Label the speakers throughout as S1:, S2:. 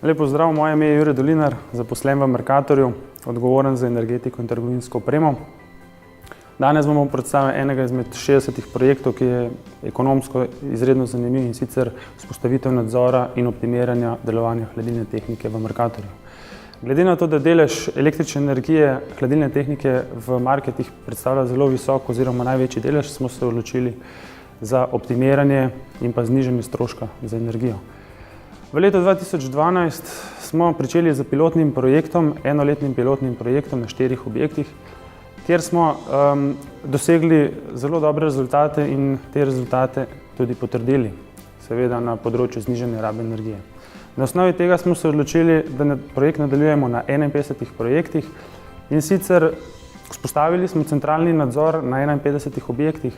S1: Lep pozdrav, moje ime je Jure Dolinar, zaposlen v Mercatorju, odgovoren za energetiko in trgovinsko opremo. Danes bomo predstavili enega izmed 60 projektov, ki je ekonomsko izredno zanimiv, in sicer vzpostavitev nadzora in optimiranja delovanja hladilne tehnike v Mercatorju. Glede na to, da delež električne energije hladilne tehnike v marketih predstavlja zelo visok oziroma največji delež, smo se odločili za optimiranje in pa znižanje stroška za energijo. V letu 2012 smo pričeli z pilotnim projektom, enoletnim pilotnim projektom na 4 objektih, kjer smo dosegli zelo dobre rezultate in te rezultate tudi potrdili, seveda na področju znižanja rabe energije. Na osnovi tega smo se odločili, da projekt nadaljujemo na 51 projektih, in sicer vzpostavili smo centralni nadzor na 51 objektih,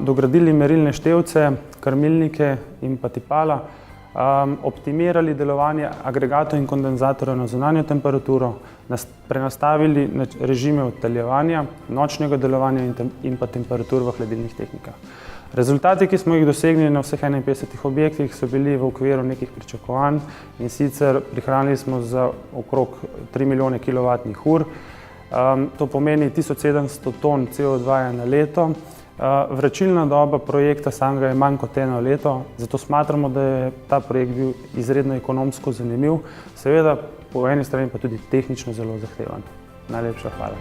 S1: dogradili merilne števce, krmilnike in pa tipala, optimirali delovanje agregatov in kondenzatorjev na zunanjo temperaturo, prenastavili režime oddaljevanja, nočnega delovanja in pa temperatur v hladilnih tehnikah. Rezultati, ki smo jih dosegli na vseh 51 objektih, so bili v okviru nekih pričakovanj, in sicer prihranili smo za okrog 3 milijone kilovatnih ur. To pomeni 1700 ton CO2 na leto. Vračilna doba projekta samega je manj kot 1 leto, zato smatramo, da je ta projekt bil izredno ekonomsko zanimiv, seveda po eni strani pa tudi tehnično zelo zahteven. Najlepša hvala.